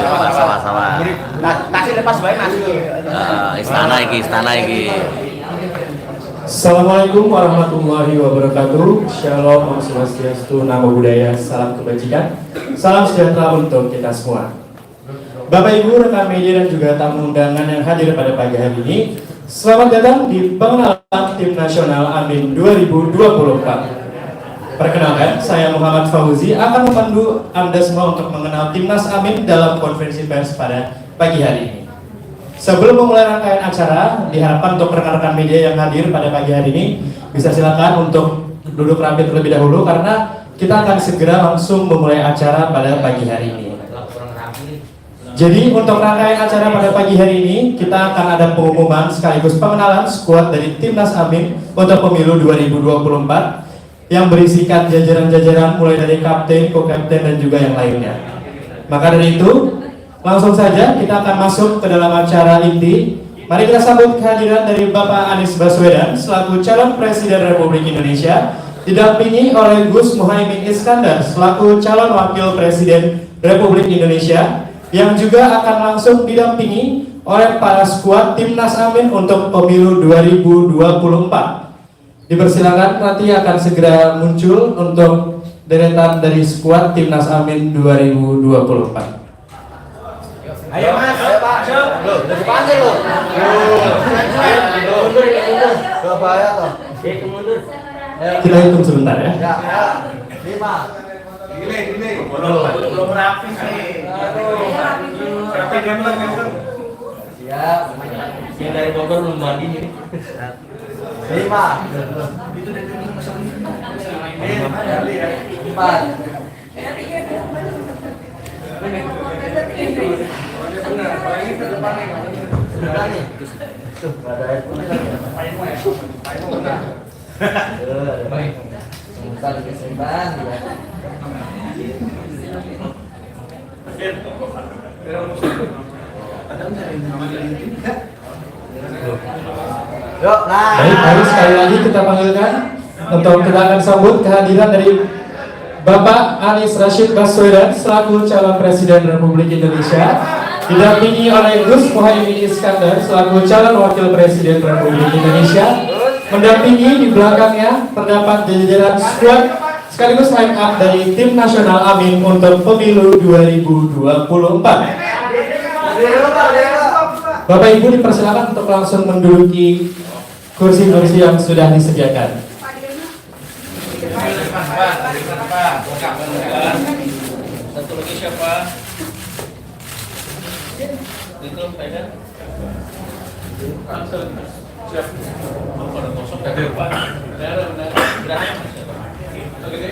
Sama-sama. Nasi lepas bae nasi. Istana iki. Assalamualaikum warahmatullahi wabarakatuh. Shalom, Om Swastiastu, Namo Buddhaya, salam kebajikan, salam sejahtera untuk kita semua. Bapak Ibu, rekan media dan juga tamu undangan yang hadir pada pagi hari ini, selamat datang di pengenalan Tim Nasional Amin 2024. Perkenalkan, saya Muhammad Fauzi akan memandu Anda semua untuk mengenal Timnas Amin dalam konferensi pers pada pagi hari ini. Sebelum memulai rangkaian acara, diharapkan untuk rekan-rekan media yang hadir pada pagi hari ini bisa silakan untuk duduk rapi terlebih dahulu karena kita akan segera langsung memulai acara pada pagi hari ini. Jadi untuk rangkaian acara pada pagi hari ini kita akan ada pengumuman sekaligus pengenalan skuad dari Timnas Amin untuk pemilu 2024 yang berisikan jajaran-jajaran mulai dari kapten, co-kapten dan juga yang lainnya. Maka dari itu langsung saja kita akan masuk ke dalam acara inti. Mari kita sambut kehadiran dari Bapak Anies Baswedan selaku calon Presiden Republik Indonesia, didampingi oleh Gus Muhaimin Iskandar selaku calon Wakil Presiden Republik Indonesia, yang juga akan langsung didampingi oleh para skuad Timnas Amin untuk pemilu 2024. Dipersilakan, nanti akan segera muncul untuk deretan dari skuad Timnas Amin 2024. Ayo Mas, ayo Pak. Loh, udah dipanggil loh. Mundur. Enggak bahaya toh. Mundur. Kita hitung sebentar ya. Ya. 5. Gile. Belum rapi sih. Rapi ganteng. Siap. Yang dari Bogor belum mandi nih. 5. Itu dari masuk ini. 4. Benar, kalau ini ke depan nih. Benar nih. Tuh, ada air pun. Payung benar. Baik. Sebentar disimpan ya. Yuk, nah. Baik, mari sekali lagi kita panggilkan untuk kita akan sambut kehadiran dari Bapak Anies Rashid Baswedan selaku calon Presiden Republik Indonesia, didampingi oleh Gus Muhaimin Iskandar selaku calon Wakil Presiden Republik Indonesia. Mendampingi di belakangnya terdapat jajaran skuad sekaligus line up dari Tim Nasional Amin untuk pemilu 2024. Bapak Ibu dipersilakan untuk langsung menduduki kursi-kursi yang sudah disediakan. Satu lagi siapa? Itu pegang. Langsung siap. Mau ada kosong ada Pak. Benar. Oke.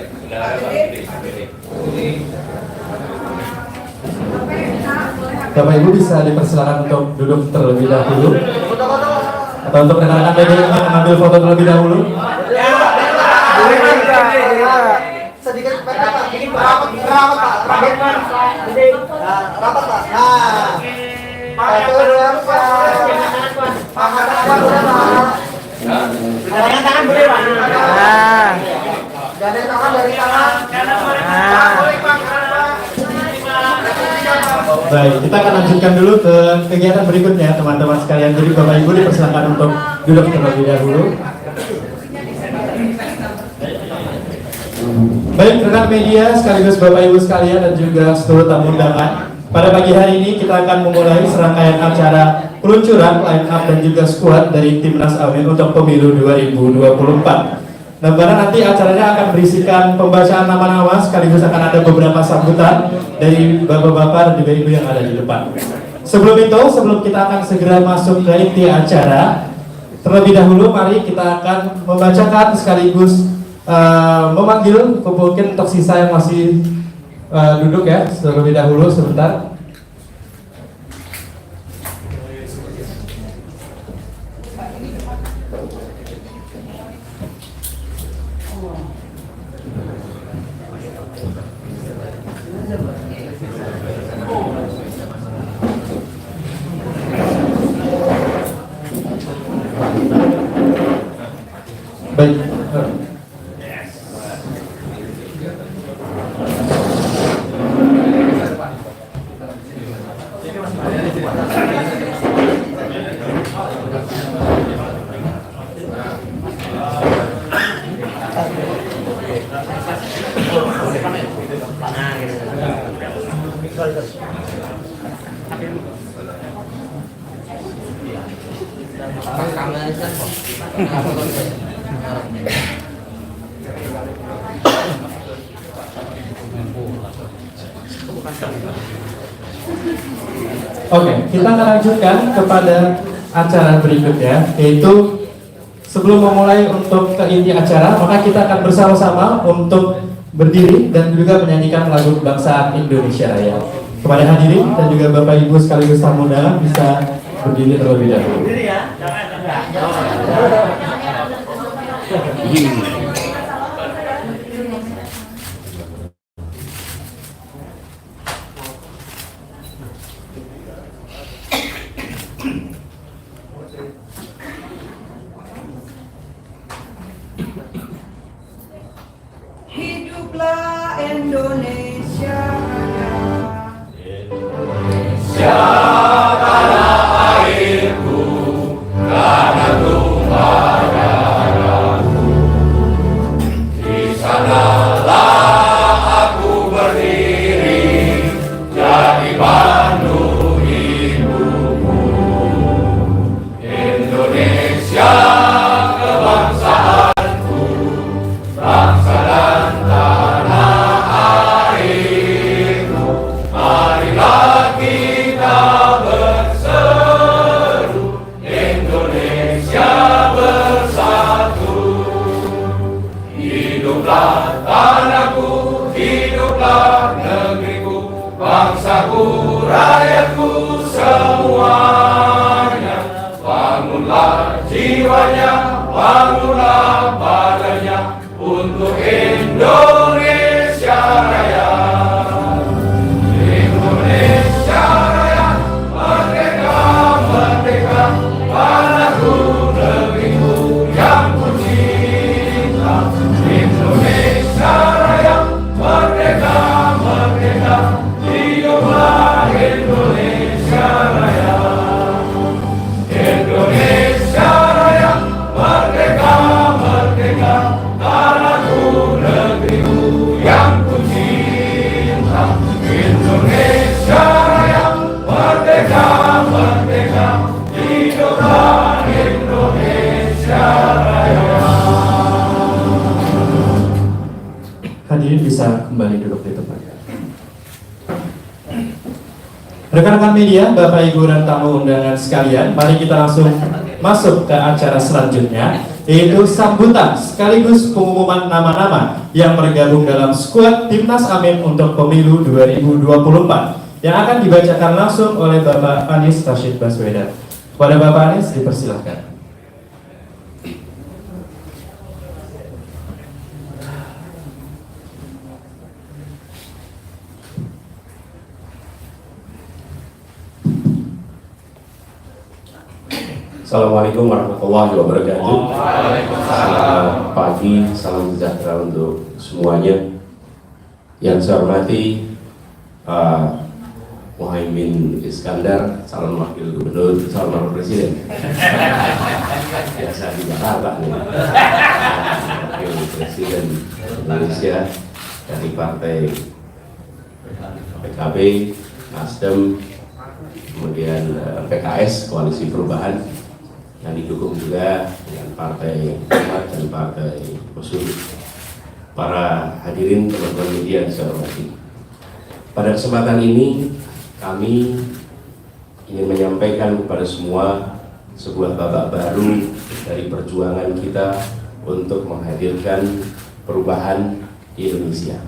Bapak Ibu bisa dipersilakan untuk duduk terlebih dahulu. Atau untuk rekan-rekan media yang mengambil foto terlebih dahulu. Sedikit rapat Pak. Rapat Pak. Nah. Satu dua tangan boleh Pak. Nah. Gandeng tangan dari tangan. Baik, kita akan lanjutkan dulu ke kegiatan berikutnya teman-teman sekalian. Jadi Bapak Ibu dipersilakan untuk duduk terlebih dahulu. Baik, rekan media sekaligus Bapak Ibu sekalian dan juga seluruh tamu undangan, pada pagi hari ini kita akan memulai serangkaian acara peluncuran line up dan juga skuad dari Timnas Amin untuk pemilu 2024. Nah, pada nanti acaranya akan berisikan pembacaan nama-nama sekaligus akan ada beberapa sambutan dari bapak-bapak dan juga ibu yang ada di depan. Sebelum kita akan segera masuk ke inti acara, terlebih dahulu mari kita akan membacakan sekaligus memanggil mungkin untuk sisa yang masih duduk ya, terlebih dahulu sebentar. Baik. Oke, kita akan lanjutkan kepada acara berikutnya, yaitu sebelum memulai untuk ke inti acara, maka kita akan bersama-sama untuk berdiri dan juga menyanyikan lagu kebangsaan Indonesia Raya. Kepada hadirin dan juga Bapak Ibu sekaligus tamu undangan bisa berdiri terlebih dahulu. Hiduplah Indonesia Raya. Hadirin bisa kembali duduk di tempat. Rekan-rekan media, Bapak Ibu dan tamu undangan sekalian, mari kita langsung masuk ke acara selanjutnya, yaitu sambutan sekaligus pengumuman nama-nama yang bergabung dalam skuad Timnas Amin untuk Pemilu 2024 yang akan dibacakan langsung oleh Bapak Anies Rashid Baswedan. Kepada Bapak Anies dipersilahkan. Assalamualaikum warahmatullahi wabarakatuh. Selamat pagi, salam sejahtera untuk semuanya. Yang saya hormati Pak Muhaimin Iskandar, calon wakil gubernur, calon wakil presiden. Biasa di Jakarta nih. Wakil presiden Indonesia dari partai PKB, Nasdem, kemudian PKS, Koalisi Perubahan, yang didukung juga dengan Partai Umat dan Partai Usul. Para hadirin teman-teman media yang saya hormati, pada kesempatan ini kami ingin menyampaikan kepada semua sebuah babak baru dari perjuangan kita untuk menghadirkan perubahan di Indonesia.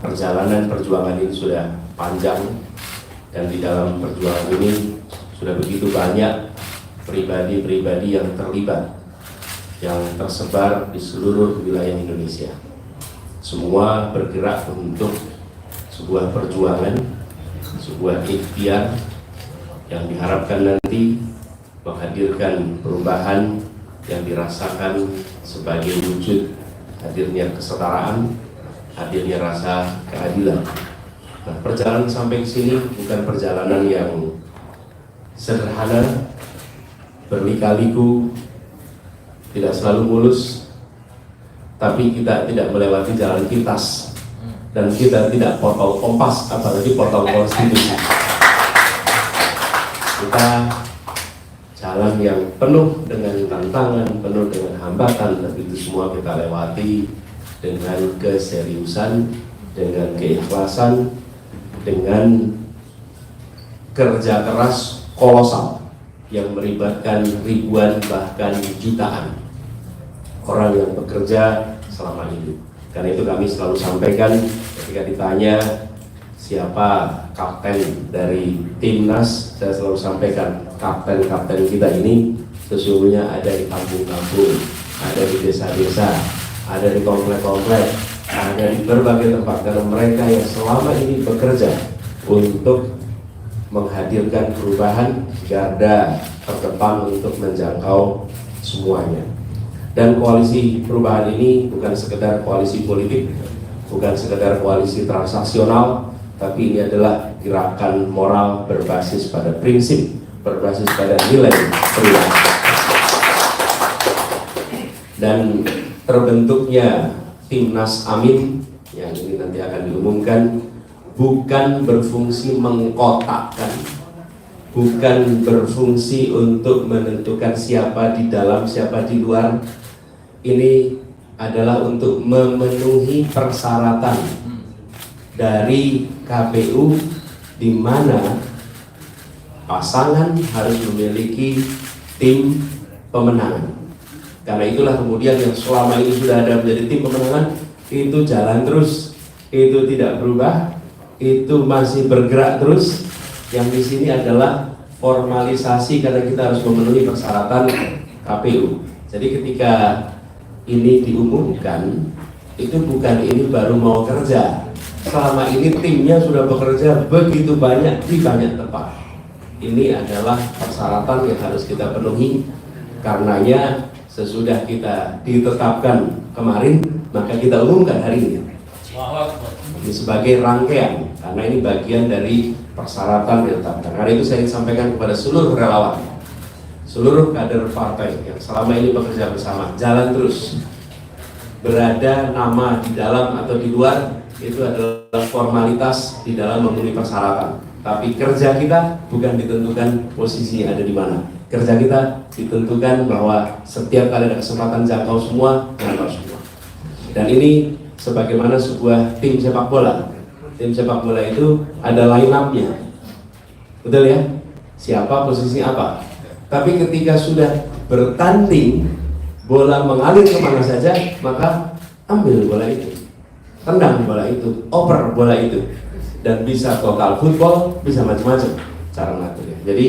Perjalanan perjuangan ini sudah panjang, dan di dalam perjuangan ini sudah begitu banyak pribadi-pribadi yang terlibat, yang tersebar di seluruh wilayah Indonesia. Semua bergerak untuk sebuah perjuangan, sebuah ikhtiar yang diharapkan nanti menghadirkan perubahan yang dirasakan sebagai wujud hadirnya kesetaraan, hadirnya rasa keadilan. Nah, perjalanan sampai sini bukan perjalanan yang sederhana, berlika-liku, tidak selalu mulus, tapi kita tidak melewati jalan pintas. dan kita tidak potong kompas, apalagi potong konstitusi. Kita jalan yang penuh dengan tantangan, penuh dengan hambatan, tapi itu semua kita lewati dengan keseriusan, dengan keikhlasan, dengan kerja keras kolosal yang melibatkan ribuan bahkan jutaan orang yang bekerja selama ini. Karena itu kami selalu sampaikan ketika ditanya siapa kapten dari timnas, saya selalu sampaikan kapten-kapten kita ini sesungguhnya ada di kampung-kampung, ada di desa-desa, ada di komplek-komplek, ada di berbagai tempat, karena mereka yang selama ini bekerja untuk menghadirkan perubahan garda terdepan untuk menjangkau semuanya. Dan koalisi perubahan ini bukan sekedar koalisi politik, bukan sekedar koalisi transaksional, tapi ini adalah gerakan moral berbasis pada prinsip, berbasis pada nilai perubahan. Dan terbentuknya Timnas Amin yang ini nanti akan diumumkan bukan berfungsi mengkotakkan, bukan berfungsi untuk menentukan siapa di dalam, siapa di luar. Ini adalah untuk memenuhi persyaratan dari KPU, di mana pasangan harus memiliki tim pemenangan. Karena itulah kemudian yang selama ini sudah ada menjadi tim pemenangan itu jalan terus, itu tidak berubah, itu masih bergerak terus. Yang di sini adalah formalisasi karena kita harus memenuhi persyaratan KPU. Jadi ketika ini diumumkan, itu bukan ini baru mau kerja. Selama ini timnya sudah bekerja begitu banyak di banyak tempat. Ini adalah persyaratan yang harus kita penuhi. Karenanya sesudah kita ditetapkan kemarin, maka kita umumkan hari ini. Ini sebagai rangkaian, karena ini bagian dari persyaratan ditetapkan. Karena itu saya ingin sampaikan kepada seluruh relawan, seluruh kader partai yang selama ini bekerja bersama, jalan terus. Berada nama di dalam atau di luar itu adalah formalitas di dalam memenuhi persyaratan. Tapi kerja kita bukan ditentukan posisinya ada di mana. Kerja kita ditentukan bahwa setiap kali ada kesempatan jangkau semua, jangkau semua. Dan ini sebagaimana sebuah tim sepak bola. Tim sepak bola itu ada line up-nya. Betul ya? Siapa posisi apa? Tapi ketika sudah bertanding, bola mengalir kemana saja, maka ambil bola itu, tendang bola itu, oper bola itu. Dan bisa total football, bisa macam-macam cara ngaturnya. Jadi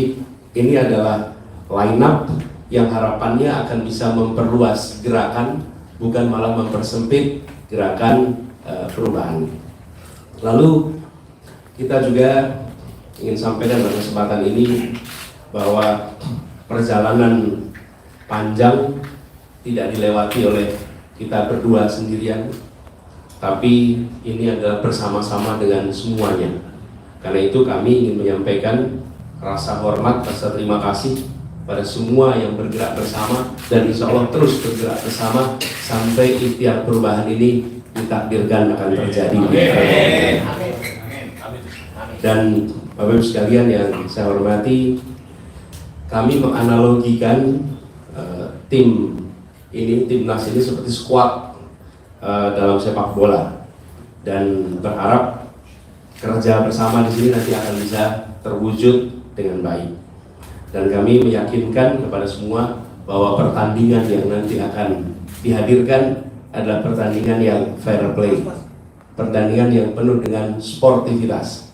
ini adalah line up yang harapannya akan bisa memperluas gerakan, bukan malah mempersempit gerakan perubahan. Lalu kita juga ingin sampaikan pada kesempatan ini bahwa perjalanan panjang tidak dilewati oleh kita berdua sendirian, tapi ini adalah bersama-sama dengan semuanya. Karena itu kami ingin menyampaikan rasa hormat, rasa terima kasih pada semua yang bergerak bersama, dan insya Allah terus bergerak bersama sampai ikhtiar perubahan ini ditakdirkan akan terjadi. Dan Bapak Ibu sekalian yang saya hormati, kami menganalogikan tim ini, timnas ini seperti skuad dalam sepak bola, dan berharap kerja bersama di sini nanti akan bisa terwujud dengan baik. Dan kami meyakinkan kepada semua bahwa pertandingan yang nanti akan dihadirkan adalah pertandingan yang fair play, pertandingan yang penuh dengan sportivitas,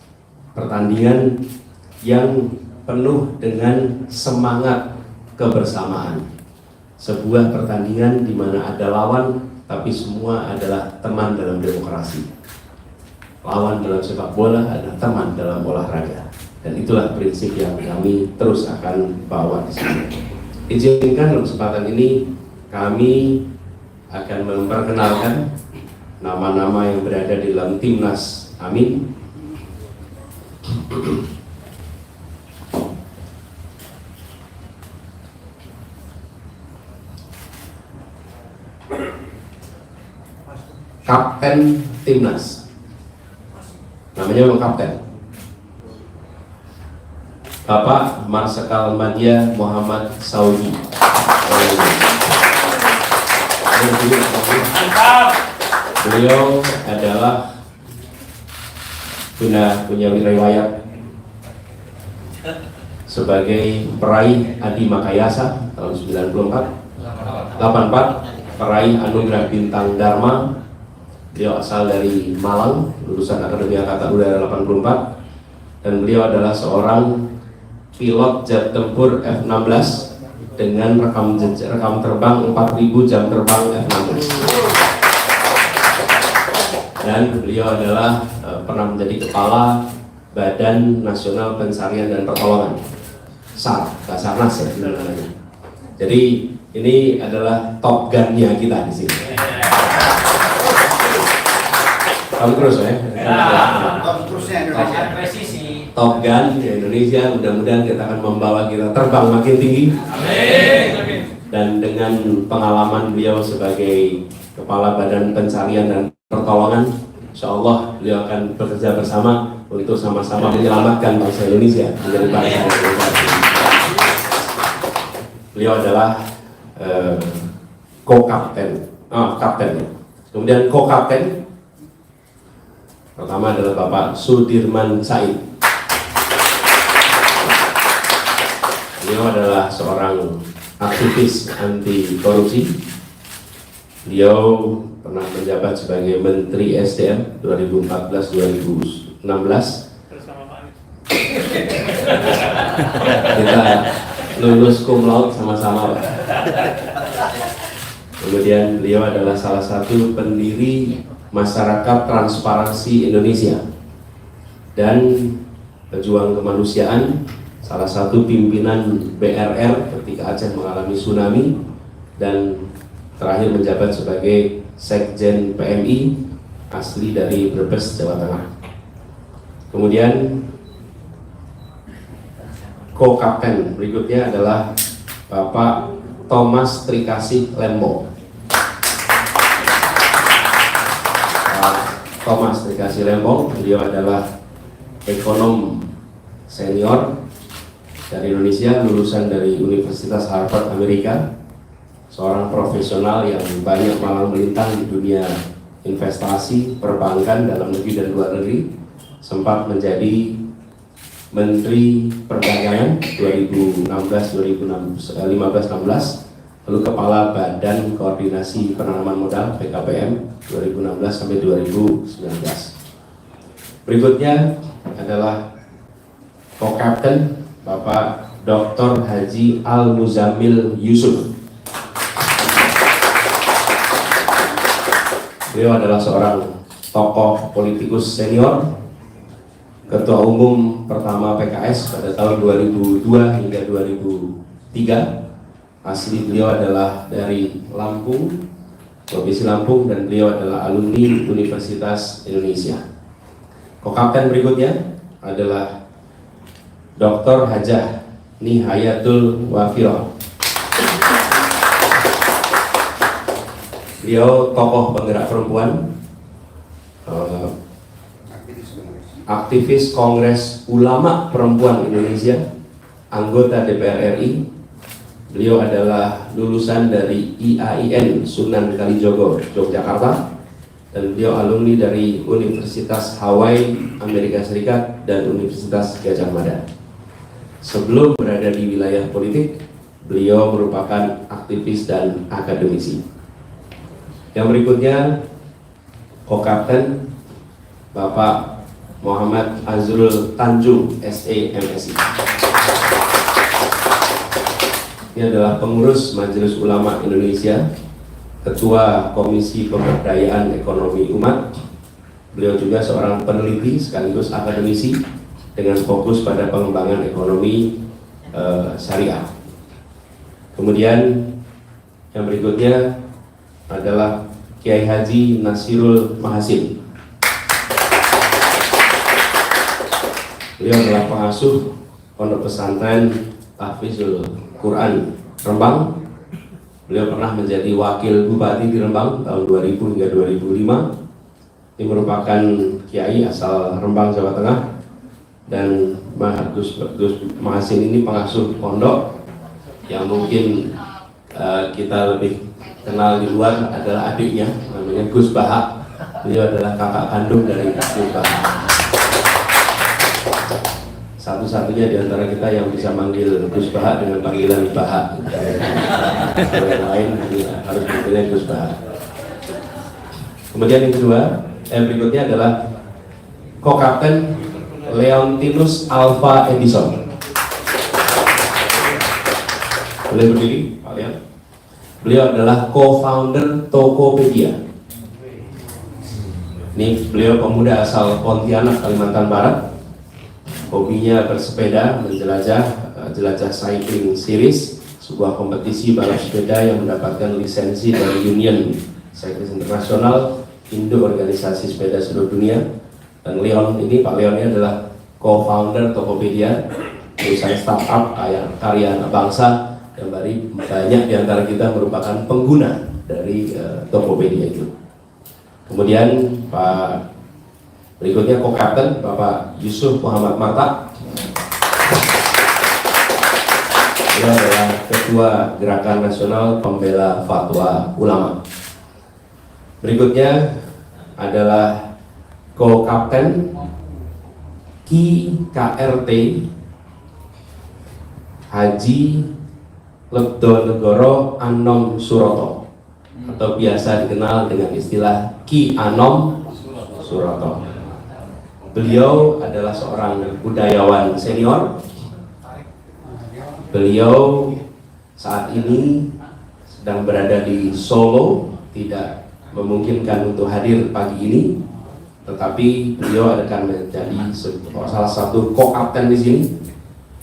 pertandingan yang penuh dengan semangat kebersamaan, sebuah pertandingan di mana ada lawan, tapi semua adalah teman dalam demokrasi. Lawan dalam sepak bola adalah teman dalam olahraga, dan itulah prinsip yang kami terus akan bawa di sini. Izinkan dalam kesempatan ini kami akan memperkenalkan nama-nama yang berada di dalam Timnas Amin. Kapten Timnas namanya memang kapten. Bapak Marsikal Madya Muhammad Saudi. Beliau adalah punya riwayat sebagai peraih Adi Makayasa tahun 84, peraih Anugerah Bintang Dharma. Beliau asal dari Malang, lulusan Akademi Angkatan Udara 84, dan beliau adalah seorang pilot jet tempur F-16 dengan rekam terbang 4.000 jam terbang F-16. Dan beliau adalah pernah menjadi kepala Badan Nasional Pencarian dan Pertolongan, SAR, Basarnas ya namanya. Jadi ini adalah top gun-nya kita di sini. Kamu terus ya? Presisi. Top Gun di Indonesia, mudah-mudahan kita akan membawa kita terbang makin tinggi. Amin. Dan dengan pengalaman beliau sebagai Kepala Badan Pencarian dan Pertolongan, insya Allah beliau akan bekerja bersama untuk sama-sama menyelamatkan bangsa Indonesia menjadi bangsa Indonesia. Beliau adalah kapten. Kemudian co-kapten pertama adalah Bapak Sudirman Said. Beliau adalah seorang aktivis anti korupsi. Beliau pernah menjabat sebagai Menteri SDM 2014-2016. Kita lulus cum laude sama-sama, Pak. Kemudian beliau adalah salah satu pendiri Masyarakat Transparansi Indonesia dan pejuang kemanusiaan, salah satu pimpinan BRR ketika Aceh mengalami tsunami, dan terakhir menjabat sebagai Sekjen PMI asli dari Brebes, Jawa Tengah. Kemudian co-kapten berikutnya adalah Bapak Thomas Trikasih Lembo. Thomas Trikasih Lembo, beliau adalah ekonom senior dari Indonesia, lulusan dari Universitas Harvard Amerika, seorang profesional yang banyak malang melintang di dunia investasi, perbankan dalam negeri dan luar negeri, sempat menjadi Menteri Perdagangan 2015-16, lalu Kepala Badan Koordinasi Penanaman Modal PKPM 2016 sampai 2019. Berikutnya adalah co-kapten Bapak Dr. Haji Al-Muzammil Yusuf. Beliau adalah seorang tokoh politikus senior, Ketua Umum pertama PKS pada tahun 2002 hingga 2003. Asli beliau adalah dari Lampung, Provinsi Lampung, dan beliau adalah alumni Universitas Indonesia. Co-kapten berikutnya adalah Dr. Hajah Nihayatul Wafiroh. Beliau tokoh penggerak perempuan, aktivis Kongres Ulama Perempuan Indonesia, anggota DPR RI. Beliau adalah lulusan dari IAIN Sunan Kalijogo, Yogyakarta, dan beliau alumni dari Universitas Hawaii, Amerika Serikat, dan Universitas Gajah Mada. Sebelum berada di wilayah politik, beliau merupakan aktivis dan akademisi. Yang berikutnya, co-kapten Bapak Muhammad Azrul Tanjung, SE MSI. Ini adalah pengurus Majelis Ulama Indonesia, Ketua Komisi Pemberdayaan Ekonomi Umat. Beliau juga seorang peneliti sekaligus akademisi dengan fokus pada pengembangan ekonomi syariah. Kemudian yang berikutnya adalah Kiai Haji Nasirul Mahasin. Beliau adalah pengasuh Pondok Pesantren Tahfizul Quran Rembang. Beliau pernah menjadi wakil bupati di Rembang tahun 2000 hingga 2005. Ini merupakan kiai asal Rembang, Jawa Tengah, dan Gus Mahasin ini pengasuh pondok yang mungkin kita lebih kenal di luar adalah adiknya, namanya Gus Bahak. Beliau adalah kakak kandung dari Gus Bahak. Satu-satunya di antara kita yang bisa manggil Gus Bahak dengan panggilan Bahak. Kalau yang lain harus manggilnya Gus Bahak. Kemudian yang kedua, berikutnya adalah Co-Kapten Leontinus Alva Edison. Boleh berdiri, Pak Leon? Beliau adalah co-founder Tokopedia. Ini beliau pemuda asal Pontianak, Kalimantan Barat. Hobinya bersepeda, jelajah cycling series, sebuah kompetisi balap sepeda yang mendapatkan lisensi dari Union Cycling Internasional, Indo organisasi sepeda seluruh dunia. Dan Leon ini, Pak Leon ini adalah co-founder Tokopedia, perusahaan startup karya anak bangsa yang banyak di antara kita merupakan pengguna dari Tokopedia itu. Kemudian Pak berikutnya Co-Kapten Bapak Yusuf Muhammad Marta. Beliau adalah Ketua Gerakan Nasional Pembela Fatwa Ulama. Berikutnya adalah Co-Kapten KRT Haji Lebdonegoro Anom Suroto, atau biasa dikenal dengan istilah Ki Anom Suroto. Beliau adalah seorang budayawan senior. Beliau saat ini sedang berada di Solo, tidak memungkinkan untuk hadir pagi ini, tetapi beliau akan menjadi salah satu co-kapten di sini,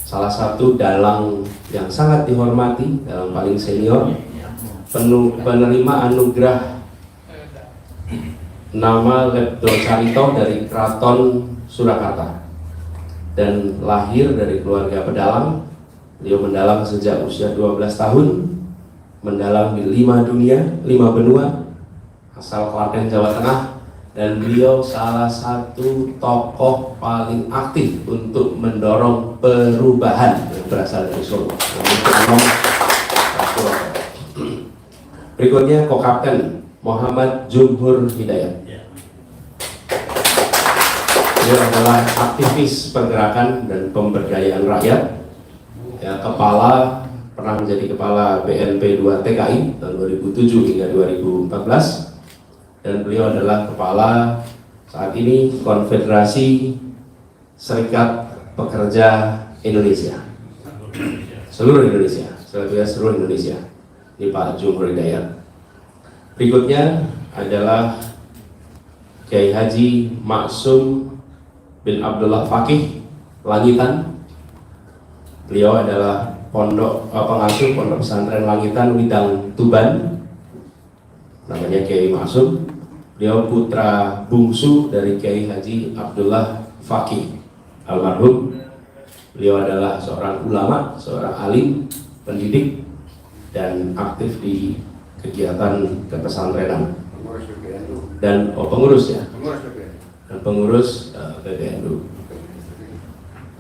salah satu dalang yang sangat dihormati, dalang paling senior, penerima anugerah nama Lepto Carito dari Keraton Surakarta, dan lahir dari keluarga pedalang. Beliau mendalang sejak usia 12 tahun, mendalang di 5 benua, asal Klaten, Jawa Tengah, dan beliau salah satu tokoh paling aktif untuk mendorong perubahan yang berasal dari Solo. Berikutnya Co-Kapten Muhammad Jumhur Hidayat. Beliau adalah aktivis pergerakan dan pemberdayaan rakyat. Ya, pernah menjadi kepala BNP 2 TKI tahun 2007 hingga 2014, dan beliau adalah kepala saat ini Konfederasi Serikat Pekerja Indonesia, seluruh Indonesia. Ini Pak Jumhur Hidayat. Berikutnya adalah Kiai Haji Maksum bin Abdullah Fakih Langitan. Beliau adalah pengasuh Pondok Pesantren Langitan Widang Tuban, namanya Kiai Maksum. Beliau putra bungsu dari Kiai Haji Abdullah Fakih almarhum. Beliau adalah seorang ulama, seorang alim, pendidik, dan aktif di kegiatan kepesantrenan dan pengurus PBNU.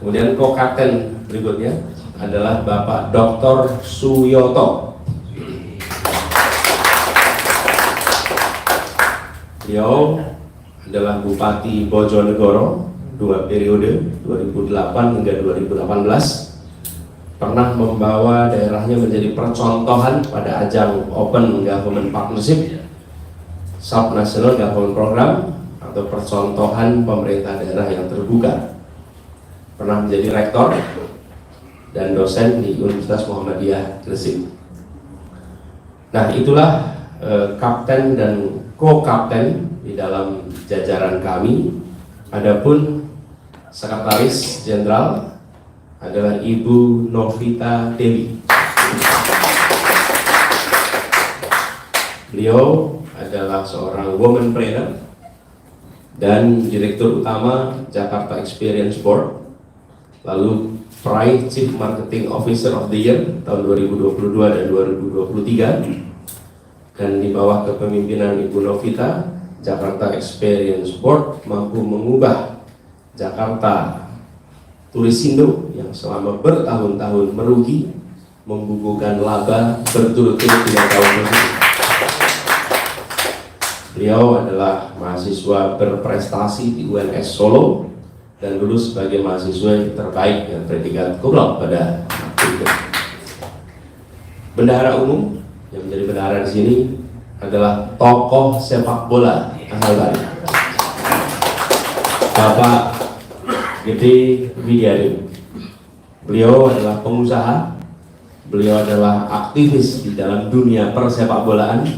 Kemudian Co-Kapten berikutnya adalah Bapak Dr. Suyoto. Beliau adalah Bupati Bojonegoro 2 periode, 2008 hingga 2018. Pernah membawa daerahnya menjadi percontohan pada ajang Open Government Partnership, Subnational Government Program, atau percontohan pemerintah daerah yang terbuka. Pernah menjadi rektor dan dosen di Universitas Muhammadiyah Gresik. Nah, itulah kapten dan co-kapten di dalam jajaran kami. Adapun sekretaris jenderal adalah Ibu Novita Dewi. Beliau adalah seorang woman planner dan direktur utama Jakarta Experience Board, lalu peraih Chief Marketing Officer of the Year tahun 2022 dan 2023. Dan di bawah kepemimpinan Ibu Novita, Jakarta Experience Board mampu mengubah Jakarta Tulisindo yang selama bertahun-tahun merugi membukukan laba berturut-turut 3 tahun berturut. Beliau adalah mahasiswa berprestasi di UNS Solo dan lulus sebagai mahasiswa yang terbaik dengan predikat cum laude pada waktu itu. Bendahara umum yang menjadi bendahara di sini adalah tokoh sepak bola asal Bali, Bapak Gede Widiadin. Beliau adalah pengusaha, beliau adalah aktivis di dalam dunia persepak bolaan,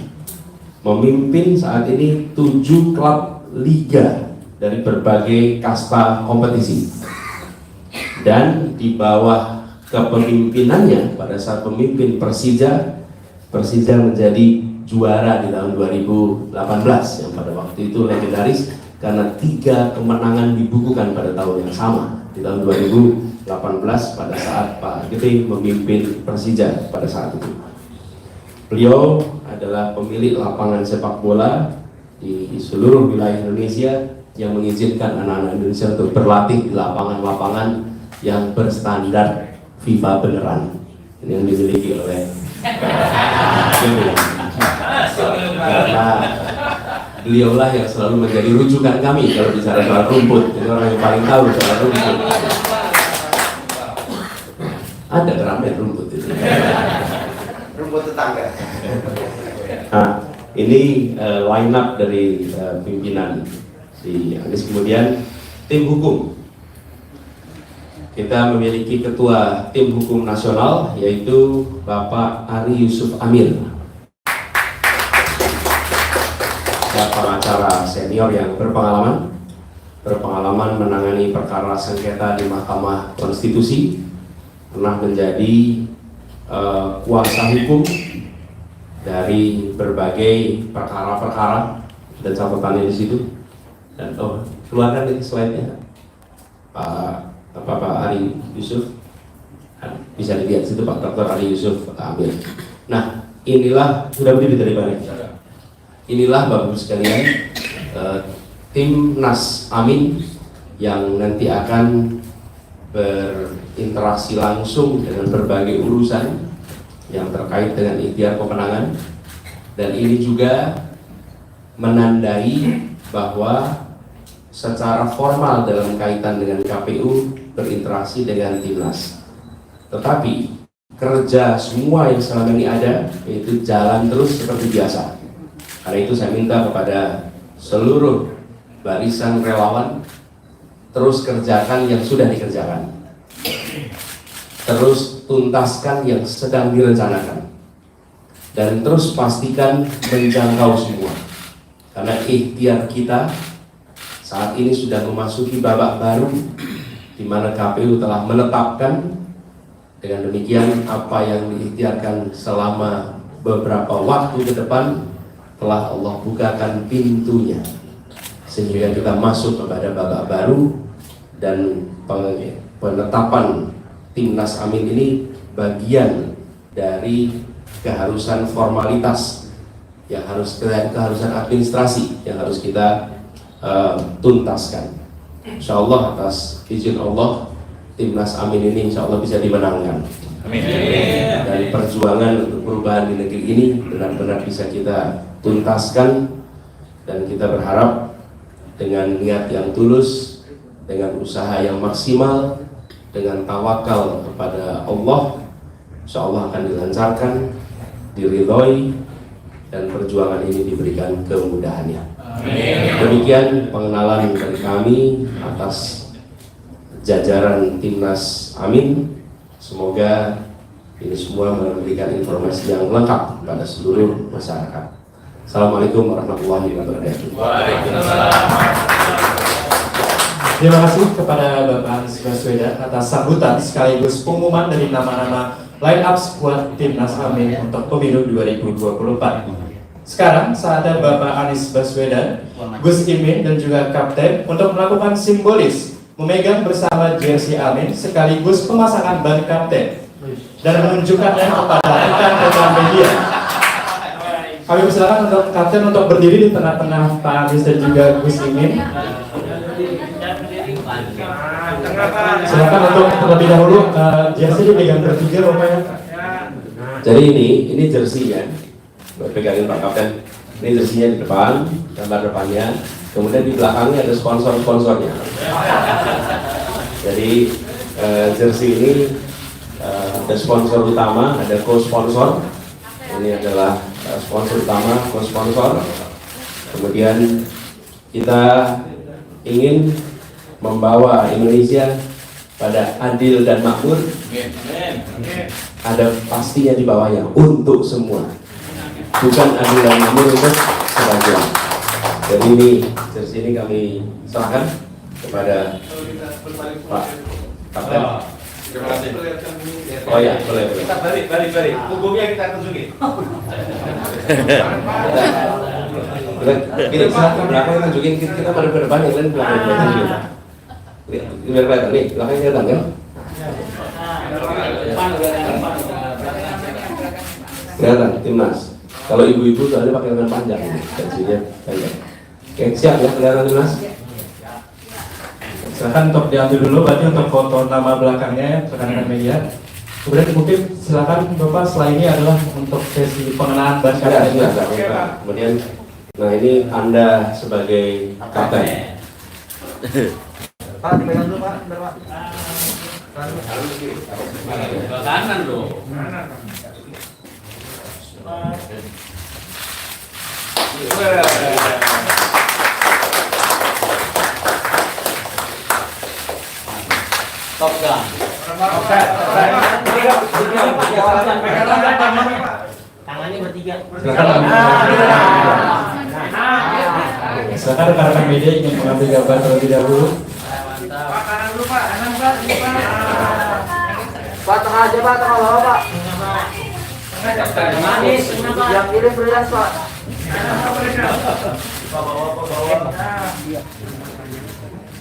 memimpin saat ini 7 klub liga dari berbagai kasta kompetisi. Dan di bawah kepemimpinannya pada saat pemimpin Persija menjadi juara di tahun 2018 yang pada waktu itu legendaris karena 3 kemenangan dibukukan pada tahun yang sama di tahun 2018 pada saat Pak Gede memimpin Persija pada saat itu. Beliau adalah pemilik lapangan sepak bola di seluruh wilayah Indonesia yang mengizinkan anak-anak Indonesia untuk berlatih di lapangan-lapangan yang berstandar FIFA beneran. Ini yang dimiliki oleh karena beliaulah yang selalu menjadi rujukan kami kalau bicara soal rumput. Ini orang yang paling tahu soal rumput. Ada keramaian rumput itu. Rumput tetangga. Nah, ini line up dari pimpinan si Anies. Kemudian tim hukum. Kita memiliki ketua tim hukum nasional yaitu Bapak Ari Yusuf Amir. Pengacara senior yang berpengalaman menangani perkara sengketa di Mahkamah Konstitusi, pernah menjadi kuasa hukum dari berbagai perkara-perkara dan catatannya di situ. Dan keluarkan nih slide-nya Pak Ari Yusuf, bisa dilihat situ Pak Dr. Ari Yusuf Amir. Nah, inilah sudah berdiri dari mana? Inilah Bapak Ibu sekalian Timnas Amin yang nanti akan berinteraksi langsung dengan berbagai urusan yang terkait dengan ikhtiar pemenangan, dan ini juga menandai bahwa secara formal dalam kaitan dengan KPU berinteraksi dengan Timnas, tetapi kerja semua yang selama ini ada yaitu jalan terus seperti biasa. Karena itu saya minta kepada seluruh barisan relawan terus kerjakan yang sudah dikerjakan, terus tuntaskan yang sedang direncanakan, dan terus pastikan menjangkau semua. Karena ikhtiar kita saat ini sudah memasuki babak baru di mana KPU telah menetapkan. Dengan demikian apa yang diikhtiarkan selama beberapa waktu ke depan telah Allah bukakan pintunya sehingga kita masuk kepada babak baru, dan penetapan Timnas Amin ini bagian dari keharusan formalitas yang keharusan administrasi yang harus kita tuntaskan. Insya Allah atas izin Allah Timnas Amin ini insya Allah bisa dimenangkan. Amin. Dan perjuangan untuk perubahan di negeri ini benar-benar bisa kita tuntaskan, dan kita berharap dengan niat yang tulus, dengan usaha yang maksimal, dengan tawakal kepada Allah, insya Allah akan dilancarkan, diridhoi, dan perjuangan ini diberikan kemudahannya. Amin. Demikian pengenalan dari kami atas jajaran Timnas Amin. Semoga ini semua memberikan informasi yang lengkap pada seluruh masyarakat. Assalamualaikum warahmatullahi wabarakatuh. Terima kasih kepada Bapak Anies Baswedan atas sambutan sekaligus pengumuman dari nama-nama line up skuad Timnas Amin untuk pemilu 2024. Sekarang saatnya Bapak Anies Baswedan, Gus Imin dan juga Kapten untuk melakukan simbolis memegang bersama jersey Amin sekaligus pemasangan ban kapten dan menunjukkannya kepada rekan-rekan media. Kami persilakan untuk kapten untuk berdiri di tengah-tengah Pak Anies dan juga Gus Imin. Silakan untuk terlebih dahulu jersey dipegang bertiga Bapak ya. Jadi ini jersey ya, buat pegangin Pak Kapten. Ini jersinya di depan, gambar depannya. Kemudian di belakangnya ada sponsor-sponsornya. Jadi jersey ini ada sponsor utama, ada co-sponsor. Ini adalah sponsor utama, co-sponsor. Kemudian kita ingin membawa Indonesia pada adil dan makmur. Ada pastinya di bawahnya untuk semua, bukan adil dan makmur untuk sebagian. Jadi ini jersey ini kami serahkan kepada Pak Kapten. Terima kasih. Oh ya, boleh. Kita balik. Hukumnya kita kunjungi. Gini, belakang tunjukin kita pada ke depan, yang lain belakang tunjukin. Biar kelihatan nih, belakang kelihatan kan? Kelihatan, timnas. Kalau ibu-ibu soalnya pakai lengan panjang, gajinya panjang. Oke, siap ya, kelihatan timnas? Silakan untuk diambil dulu, berarti untuk foto nama belakangnya rekan-rekan media. Kemudian mungkin silakan Bapak, setelah ini adalah untuk sesi pengenalan ban kapten. Kemudian, nah ini Anda sebagai kapten. Pak, dipegang dulu Pak, bentar Pak. Kanan dong. Top Gun. Tangannya bertiga. Silakan rekan-rekan media ingin mengambil gambar terlebih dahulu. Pak, tengah aja Pak, tengah bawah Pak. Yang kiri freelance Pak.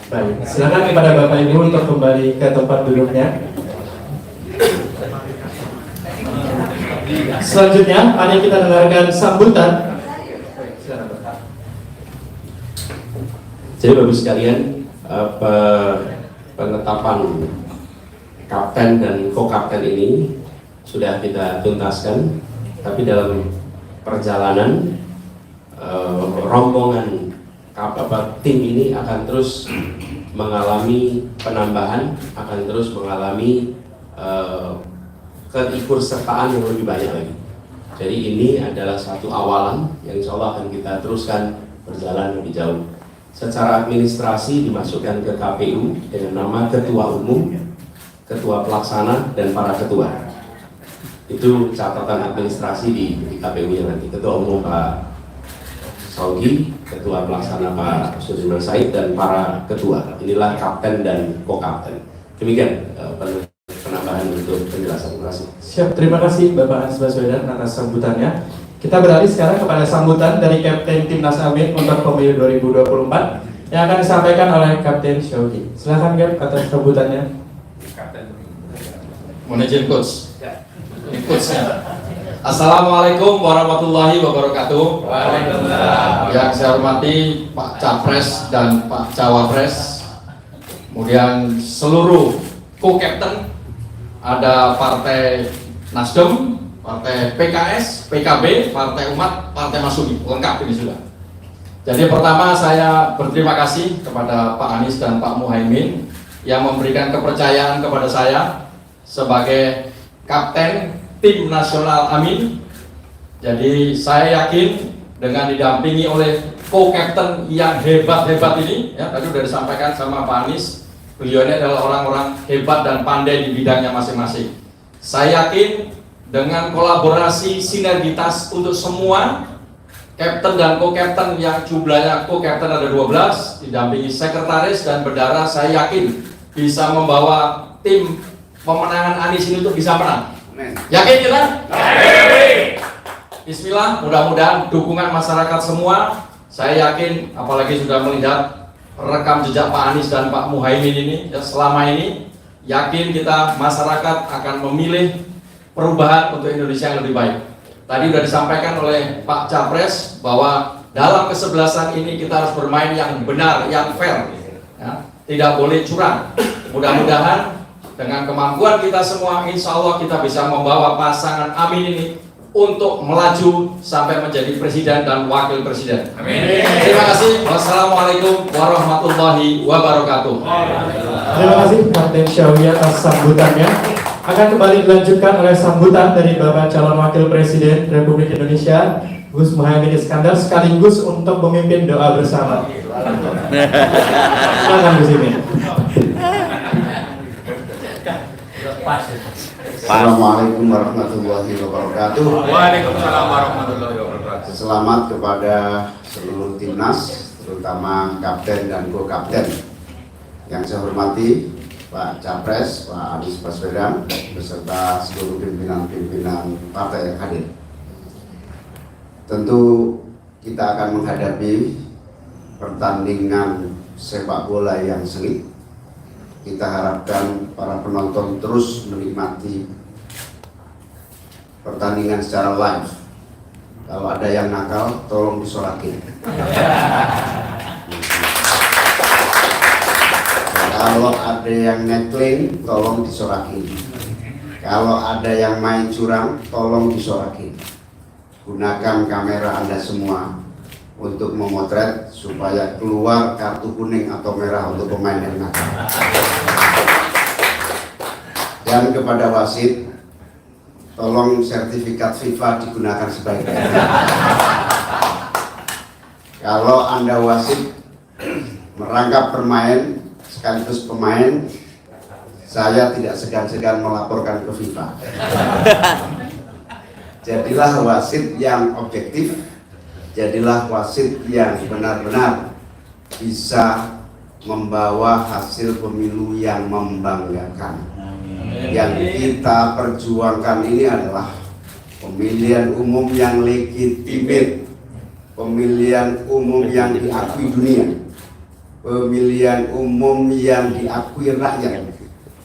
Baik, silakan kepada Bapak Ibu untuk kembali ke tempat duduknya. Selanjutnya, mari kita dengarkan sambutan. Jadi bagus sekalian, penetapan kapten dan co-kapten ini sudah kita tuntaskan, tapi dalam perjalanan rombongan tim ini akan terus mengalami penambahan, akan terus mengalami keikutsertaan yang lebih banyak lagi. Jadi ini adalah satu awalan yang insya Allah akan kita teruskan berjalan lebih jauh. Secara administrasi dimasukkan ke KPU dengan nama Ketua Umum, Ketua Pelaksana, dan para ketua. Itu catatan administrasi di KPU-nya nanti. Ketua Umum Pak Saugi, Ketua Pelaksana Pak Sudirman Said, dan para ketua. Inilah kapten dan co-kapten. Demikian penambahan untuk penjelasan. Terima kasih. Siap, terima kasih Bapak Anies Baswedan atas sambutannya. Kita beralih sekarang kepada sambutan dari Kapten Timnas Amin untuk pemilu 2024 yang akan disampaikan oleh Kapten Syaugi. Silakan Kap, atas sambutannya. Manajer coach. Ini coachnya. Assalamualaikum warahmatullahi wabarakatuh. Waalaikumsalam. Yang saya hormati Pak Capres dan Pak Cawapres, kemudian seluruh co-captain, ada Partai Nasdem, Partai PKS, PKB, Partai Umat, Partai Masyumi, lengkap ini sudah. Jadi pertama saya berterima kasih kepada Pak Anies dan Pak Muhaimin yang memberikan kepercayaan kepada saya sebagai Kapten Tim Nasional Amin. Jadi saya yakin dengan didampingi oleh co-captain yang hebat-hebat ini, ya tadi sudah disampaikan sama Pak Anies, beliau ini adalah orang-orang hebat dan pandai di bidangnya masing-masing. Saya yakin dengan kolaborasi sinergitas untuk semua kapten dan co-captain yang jumlahnya co-captain ada 12 didampingi sekretaris dan bendara, saya yakin bisa membawa tim pemenangan Anies ini untuk bisa menang. Yakin kita? Bismillah, mudah-mudahan dukungan masyarakat semua. Saya yakin, apalagi sudah melihat rekam jejak Pak Anies dan Pak Muhaimin ini ya, selama ini, yakin kita masyarakat akan memilih perubahan untuk Indonesia yang lebih baik. Tadi sudah disampaikan oleh Pak Capres bahwa dalam kesebelasan ini kita harus bermain yang benar, yang fair, ya. Tidak boleh curang. Mudah-mudahan dengan kemampuan kita semua, insya Allah kita bisa membawa pasangan Amin ini untuk melaju sampai menjadi presiden dan wakil presiden. Amin. Terima kasih. Wassalamualaikum warahmatullahi wabarakatuh. Terima kasih Pak Tensyawi atas sambutannya. Akan kembali dilanjutkan oleh sambutan dari Bapak Calon Wakil Presiden Republik Indonesia Gus Muhaimin Iskandar sekaligus untuk memimpin doa bersama. Silakan Gus Imin. Assalamualaikum warahmatullahi wabarakatuh. Waalaikumsalam warahmatullahi wabarakatuh. Selamat kepada seluruh timnas, terutama kapten dan co-kapten. Yang saya hormati Pak Capres, Pak Anies Baswedan, beserta seluruh pimpinan-pimpinan partai yang hadir. Tentu kita akan menghadapi pertandingan sepak bola yang sengit. Kita harapkan para penonton terus menikmati pertandingan secara live. Kalau ada yang nakal, tolong disorakin. Kalau ada yang netling, tolong disorakin. Kalau ada yang main curang, tolong disorakin. Gunakan kamera Anda semua untuk memotret supaya keluar kartu kuning atau merah untuk pemain yang nakal. Dan kepada wasit, tolong sertifikat FIFA digunakan sebaik-baiknya. Kalau Anda wasit merangkap pemain sekaligus pemain, saya tidak segan-segan melaporkan ke FIFA. Jadilah wasit yang objektif, jadilah wasit yang benar-benar bisa membawa hasil pemilu yang membanggakan. Yang kita perjuangkan ini adalah pemilihan umum yang legitimit, pemilihan umum yang diakui dunia, pemilihan umum yang diakui rakyat,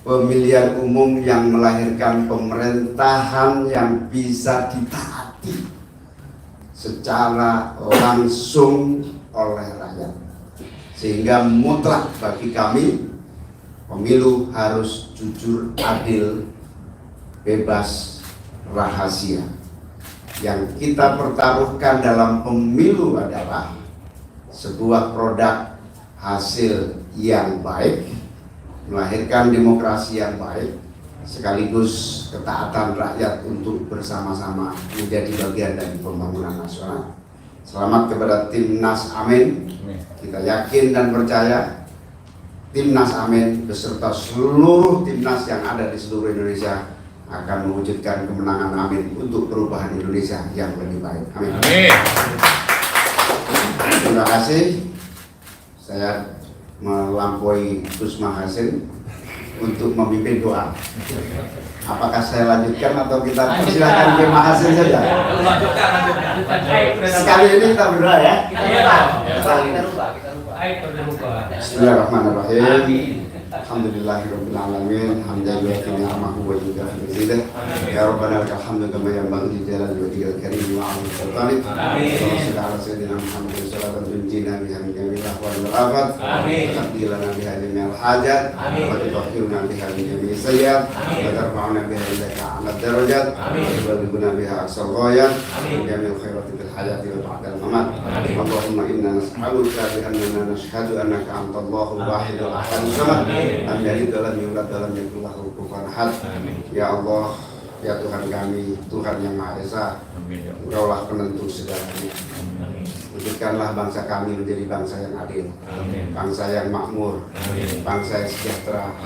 pemilihan umum yang melahirkan pemerintahan yang bisa ditaati secara langsung oleh rakyat. Sehingga mutlak bagi kami, pemilu harus jujur, adil, bebas, rahasia. Yang kita pertaruhkan dalam pemilu adalah sebuah produk hasil yang baik, melahirkan demokrasi yang baik, sekaligus ketaatan rakyat untuk bersama-sama menjadi bagian dari pembangunan nasional. Selamat kepada Timnas Amin. Kita yakin dan percaya Timnas Amin beserta seluruh timnas yang ada di seluruh Indonesia akan mewujudkan kemenangan Amin untuk perubahan Indonesia yang lebih baik. Amin. Amin. Terima kasih. Saya melampaui Gus Muhaimin untuk memimpin doa. Apakah saya lanjutkan atau kita persilakan Gus Muhaimin saja? Sekali ini kita berdoa ya. Bismillahirrahmanirrahim. Alhamdulillahirabbil alamin. Hamdan yu'ti ni'amahu wa yukafi mazidah. Ya Rabbana lakal hamdu kama yanbaghi li jalali wajhikal karim wa 'azimi sultanik. Amin. Ala sayyidina Muhammadin sallallahu tunjina biha min jami'il ahwal wal afat. Amin. Taqdi lana biha jami'al hajat. Amin. Wa tutahhiruna biha min jami'is sayyi'at. Wa tarfa'una biha indaka 'ala darajat. Amin. Wa tuballighuna biha aqsal ghayat. Amin. Jami'il khairati fil hayati wa ba'dal mamat. Allahumma inna nas'aluka bi annana nashhadu annaka antallahu wahidul ahadus samad. Lam yalid wa lam yulad wa lam yakul lahu kufuwan ahad. Ya Allah, ya Tuhan kami, Tuhan yang Maha Esa, Engkaulah penentu segalanya. Wujudkanlah bangsa kami menjadi bangsa yang adil, bangsa yang makmur, bangsa yang sejahtera,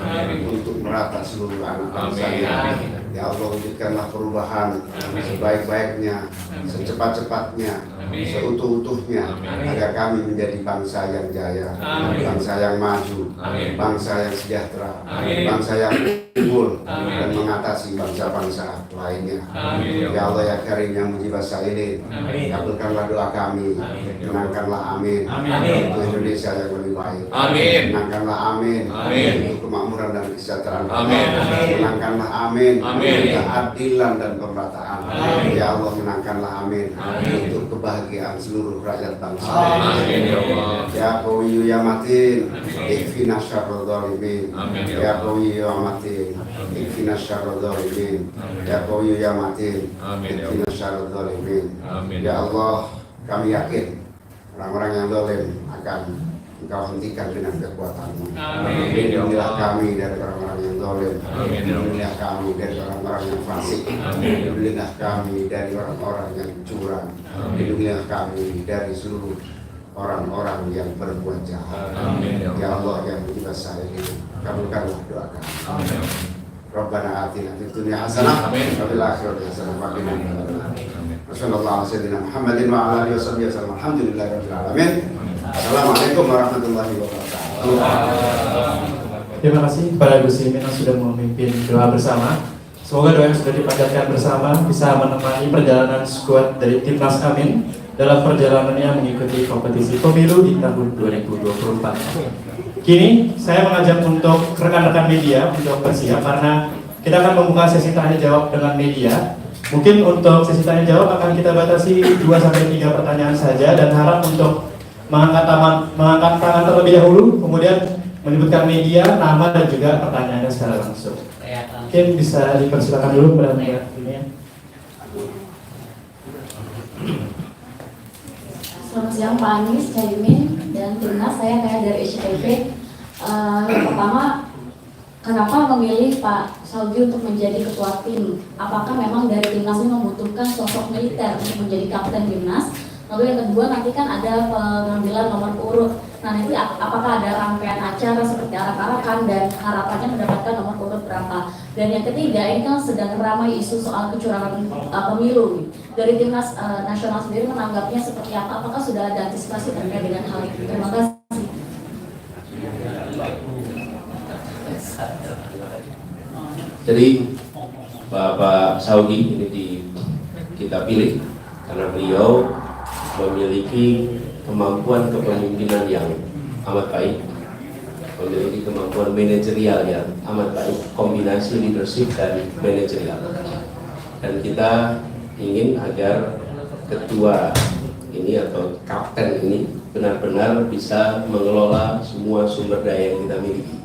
untuk merata seluruh anak bangsa ini. Ya Allah, wujudkanlah perubahan sebaik-baiknya, secepat-cepatnya, seutuh-utuhnya, agar kami menjadi bangsa yang jaya, bangsa yang maju, Amin. bangsa yang sejahtera, Amin. bangsa yang unggul Amin. dan mengatasi bangsa-bangsa lainnya. Amin. Ya Allah ya Karim yang mujibas sa'ilin, Amin. kabulkanlah doa kami, Amin. menangkanlah amin, Amin. untuk Indonesia yang lebih baik. Amin. Menangkanlah amin, Amin. untuk kemakmuran dan kesejahteraan. Amin. Menangkanlah amin, Amin. untuk keadilan dan pemerataan. Amin. Ya Allah menangkanlah amin, Amin. untuk kebahagiaan seluruh rakyat bangsa. Amin ya Allah. Ya Qawiyyu ya Matin, ikfina syarrul zalimin. Amin ya Ya Allah. Qawiyyu ya Matin, ikfina syarrul zalimin. Ya Qawiyyu ya Matin, Amin ya ikfina syarrul zalimin. Amin. Ya Allah, kami yakin orang-orang yang zalim akan Engkau hentikan dengan kekuatan-Mu. Amin ya Lindungilah Allah. kami dari orang-orang yang zalim. Amin ya Allah. Lindungilah kami dari orang-orang yang fasik. Amin. Lindungilah kami dari orang-orang yang curang. Amin. Lindungilah kami dari seluruh orang-orang yang berbuat jahat. Amin ya Ya Allah. Allah yang mujibas sa'ilin, kabulkanlah doa kami. Amin ya Allah. Rabbana atina fid dunya hasanah Amin. wa fil akhirati hasanah wa qina adzabannar. Amin. Wassallallahu ala sayyidina Muhammadin wa ala alihi washabihi wasallam. Alhamdulillahi rabbil alamin. Assalamualaikum warahmatullahi wabarakatuh. Terima kasih kepada Gus Imin yang sudah memimpin doa bersama. Semoga doa yang sudah dipanjatkan bersama bisa menemani perjalanan skuad dari Timnas Amin dalam perjalanannya mengikuti kompetisi pemilu di tahun 2024. Kini saya mengajak untuk rekan-rekan media untuk bersiap karena kita akan membuka sesi tanya jawab dengan media. Mungkin untuk sesi tanya jawab akan kita batasi 2-3 pertanyaan saja dan harap untuk mengangkat tangan terlebih dahulu, kemudian menyebutkan media, nama dan juga pertanyaannya secara langsung. Mungkin bisa dipersilakan dulu kepada media ini. Selamat siang Pak Anies, Caimin, dan Timnas. Saya kayak dari SCTV. Yang pertama, kenapa memilih Pak Saudi untuk menjadi ketua tim? Apakah memang dari Timnas ini membutuhkan sosok militer untuk menjadi kapten Timnas? Lalu yang kedua, nanti kan ada pengambilan nomor urut. Nah nanti apakah ada rangkaian acara seperti arak-arakan dan harapannya mendapatkan nomor urut berapa? Dan yang ketiga, ini kan sedang ramai isu soal kecurangan pemilu. Dari Timnas nasional sendiri menanggapnya seperti apa? Apakah sudah ada antisipasi terkait dengan hal itu? Terima kasih. Jadi Bapak Saudi ini kita pilih karena beliau memiliki kemampuan kepemimpinan yang amat baik, memiliki kemampuan manajerial yang amat baik, kombinasi leadership dan manajerial. Dan kita ingin agar ketua ini atau kapten ini benar-benar bisa mengelola semua sumber daya yang kita miliki,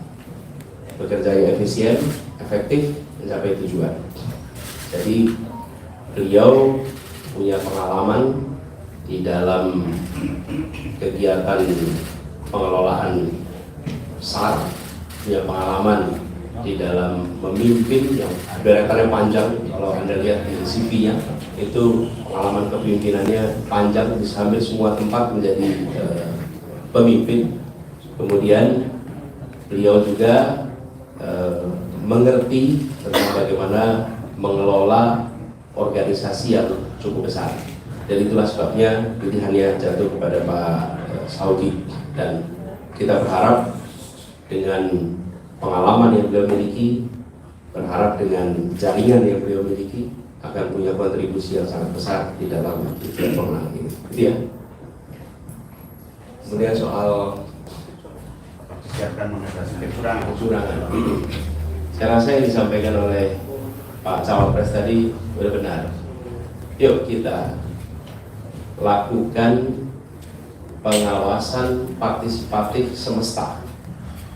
bekerja yang efisien, efektif, mencapai tujuan. Jadi beliau punya pengalaman di dalam kegiatan pengelolaan besar, punya pengalaman di dalam memimpin yang deretannya panjang. Kalau Anda lihat di CV-nya itu pengalaman kepemimpinannya panjang, bisa hampir semua tempat menjadi pemimpin. Kemudian beliau juga mengerti tentang bagaimana mengelola organisasi yang cukup besar. Dan itulah sebabnya pilihannya jatuh kepada Pak Saudi. Dan kita berharap dengan pengalaman yang beliau miliki, berharap dengan jaringan yang beliau miliki akan punya kontribusi yang sangat besar di dalam event pemenangan ini. Gitu ya. Kemudian soal Siapkan mengatasi kecurangan. kecurangan. Saya rasa yang disampaikan oleh Pak Cawapres tadi benar-benar. Yuk kita lakukan pengawasan partisipatif semesta.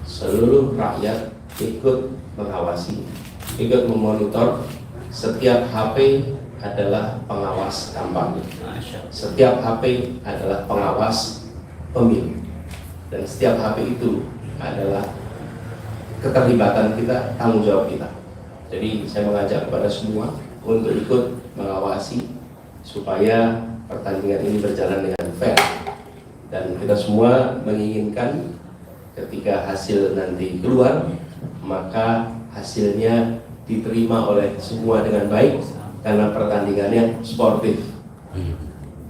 Seluruh rakyat ikut mengawasi, ikut memonitor. Setiap HP adalah pengawas kampanye. Setiap HP adalah pengawas pemilu. Dan setiap HP itu adalah keterlibatan kita, tanggung jawab kita. Jadi saya mengajak kepada semua untuk ikut mengawasi supaya pertandingan ini berjalan dengan fair. Dan kita semua menginginkan ketika hasil nanti keluar, maka hasilnya diterima oleh semua dengan baik karena pertandingannya sportif.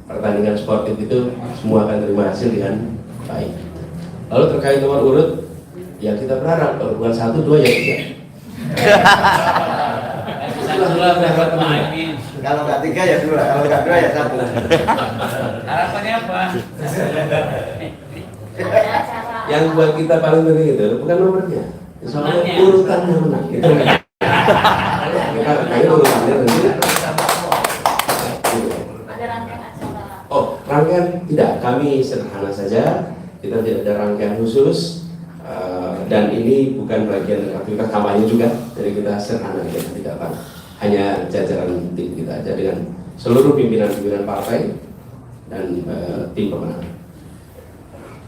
Pertandingan sportif itu semua akan terima hasil dengan baik. Lalu terkait nomor urut, Ya kita berharap kalau bukan 1, 2 ya 3. Kalau nggak 3 ya 2, kalau nggak 2 ya 1. Harapannya apa? Yang buat kita paling penting itu bukan nomornya, soalnya urutannya menang. Itu kita urutannya nanti. Ada rangkaian acara. Oh, rangkaian tidak, kami sederhana saja. Kita tidak ada rangkaian khusus. Dan ini bukan bagian dari aktivitas kampanye juga, jadi kita sederhana ya, tidak apa, hanya jajaran tim kita aja dengan seluruh pimpinan-pimpinan partai dan tim pemenangan.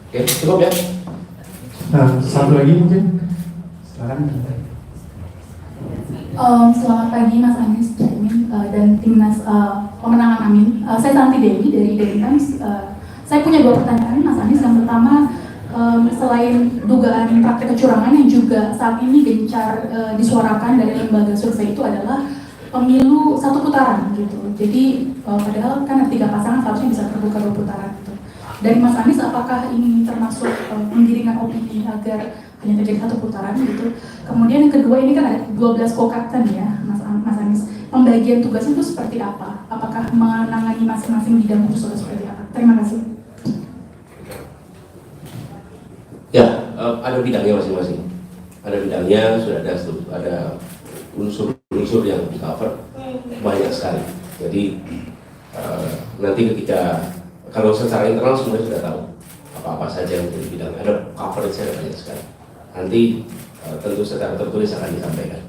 Oke, cukup ya. Nah, satu lagi mungkin. Silakan. Selamat pagi Mas Anies, Caimin, dan timnas pemenangan Amin. Saya Santi Dewi dari Daily Times. Saya punya 2 pertanyaan Mas Anies. Yang pertama, selain dugaan praktek kecurangan yang juga saat ini gencar disuarakan dari lembaga survei itu adalah pemilu 1 putaran gitu. Jadi padahal kan 3 pasangan seharusnya bisa terbuka 2 putaran gitu. Dari Mas Anies, apakah ini termasuk penggiringan opini agar hanya terjadi 1 putaran gitu? Kemudian yang kedua, ini kan ada 12 co-captain ya Mas Anies. Pembagian tugasnya itu seperti apa? Apakah menangani masing-masing bidang khusus atau seperti apa? Terima kasih. Ya, ada bidangnya masing-masing. Ada bidangnya, sudah ada unsur-unsur yang di cover banyak sekali. Jadi nanti ketika kalau secara internal semua sudah tahu apa-apa saja yang menjadi bidangnya. Ada coverage-nya banyak sekali. Nanti tentu secara tertulis akan disampaikan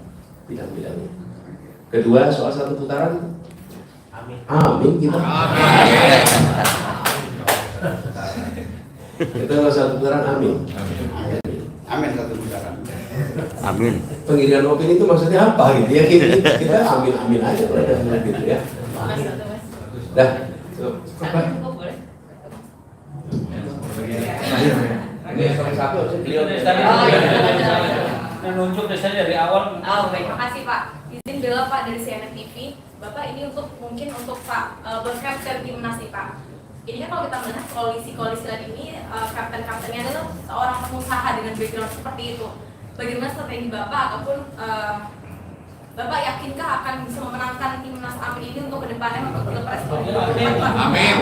bidang-bidangnya. Kedua, soal 1 putaran. Amin kita. Kita kalau 1 putaran amin. Amin 1 putaran. Amin. Penggiringan opini itu maksudnya apa gitu ya? Kita amin aja kalau ada gitu ya. Dah. Ini satu beliau Menunjuk dari awal. Oh, baik, makasih Pak. Izin Bella Pak dari CNN TV. Bapak ini mungkin untuk Pak berkapten timnas nih Pak. Ini kan kalau kita melihat koalisi tadi ini kapten-kaptennya adalah seorang pengusaha dengan background seperti itu. Bagaimana strategi Bapak ataupun Bapak yakinkah akan bisa memenangkan timnas Amin ini untuk kedepannya untuk Pilpres 2024 Pak? Amin.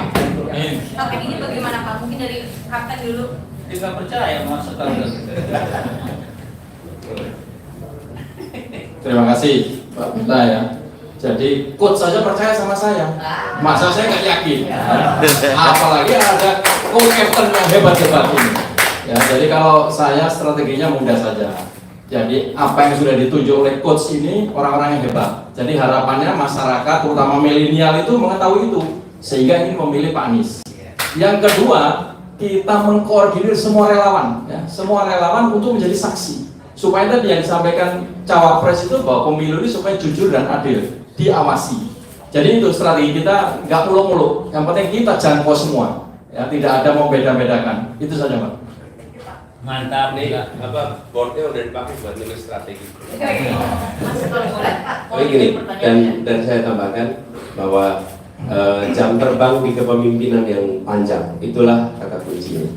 Tapi ini bagaimana Pak? Mungkin dari kapten dulu. Tidak percaya maksud Anda. Terima kasih Pak Mita ya. Jadi coach saja percaya sama saya. Masa saya nggak yakin? Apalagi ada co-captain yang hebat-hebat ini. Ya, jadi kalau saya strateginya mudah saja. Jadi apa yang sudah ditunjuk oleh coach ini orang-orang yang hebat. Jadi harapannya masyarakat terutama milenial itu mengetahui itu sehingga ingin memilih Pak Anies. Yang kedua, kita mengkoordinir semua relawan, ya, semua relawan untuk menjadi saksi. Supaya tadi yang disampaikan cawapres itu bahwa pemilu ini supaya jujur dan adil, diawasi. Jadi itu strategi kita, nggak muluk-muluk. Yang penting kita jangkau semua, ya, tidak ada membeda-bedakan. Itu saja Pak. Mantap nih, nih. apa boardnya udah dipakai buat nulis strategi. Mas, gini, dan saya tambahkan bahwa jam terbang di kepemimpinan yang panjang itulah kata kuncinya.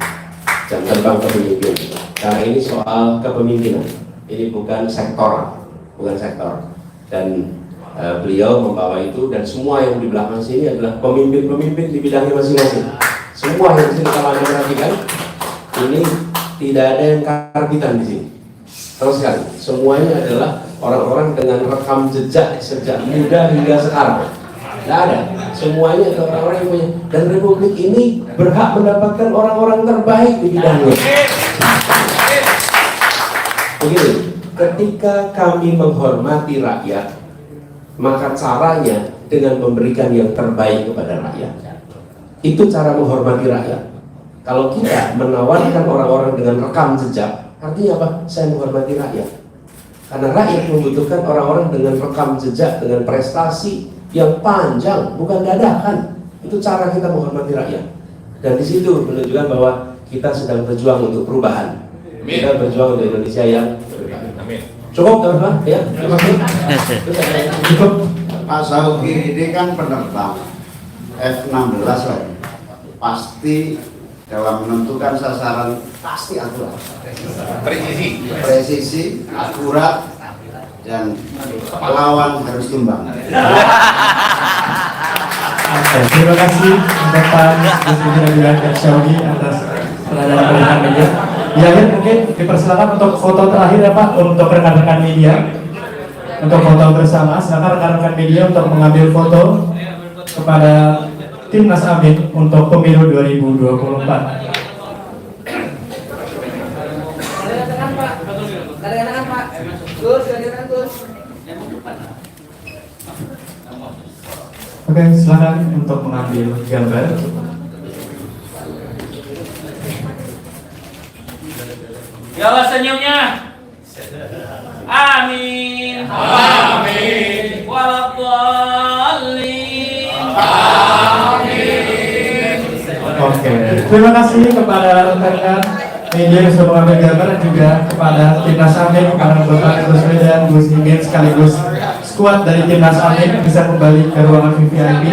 Jam terbang kepemimpinan. Karena ini soal kepemimpinan. Ini bukan sektor, Dan beliau membawa itu dan semua yang di belakang sini adalah pemimpin-pemimpin di bidangnya masing-masing. Semua yang sini kalau Anda perhatikan ini tidak ada yang karbitan di sini. Terus sekali, semuanya adalah orang-orang dengan rekam jejak sejak muda hingga sekarang. Tidak ada. Semuanya adalah orang-orang yang punya. Dan Republik ini berhak mendapatkan orang-orang terbaik di bidangnya. Begini, ketika kami menghormati rakyat, maka caranya dengan memberikan yang terbaik kepada rakyat. Itu cara menghormati rakyat. Kalau kita menawarkan orang-orang dengan rekam jejak, artinya apa? Saya menghormati rakyat. Karena rakyat membutuhkan orang-orang dengan rekam jejak, dengan prestasi yang panjang, bukan dadakan. Itu cara kita menghormati rakyat. Dan di situ menunjukkan bahwa kita sedang berjuang untuk perubahan. Kita berjuang untuk Indonesia yang berbeda. Cukup teman-teman, ya. Terima kasih. Cukup. Pak Sauki ini kan penerbang F-16 lagi. Pasti dalam menentukan sasaran pasti akurat, presisi, akurat, dan lawan harus imbang. Oke, terima kasih untuk Pak Gus dan juga Kak Syaudi atas penanganan pemilihan media. Di akhir mungkin dipersilakan untuk foto terakhir ya Pak untuk rekan-rekan media. Untuk foto bersama, silakan rekan-rekan media untuk mengambil foto kepada Timnas Amin untuk pemilu 2024. Kadang-kadang Pak. Kadang-kadang Pak. Gus, kadang-kadang Gus. Oke, silakan untuk mengambil gambar. Ya Allah senyumnya. Amin. Amin. Waladhdallin. Amin. Oke, terima kasih kepada rekan-rekan media yang sudah mengambil gambar dan juga kepada Timnas Amin, kepada Bapak Gus dan Gus Imin sekaligus skuad dari Timnas Amin bisa kembali ke ruangan VVIP.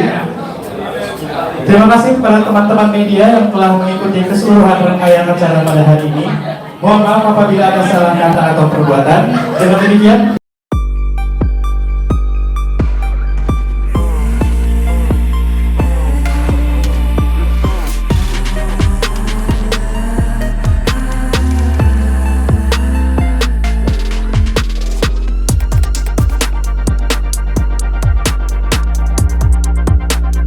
Terima kasih kepada teman-teman media yang telah mengikuti keseluruhan rangkaian acara pada hari ini. Mohon maaf apabila ada salah kata atau perbuatan. Dengan demikian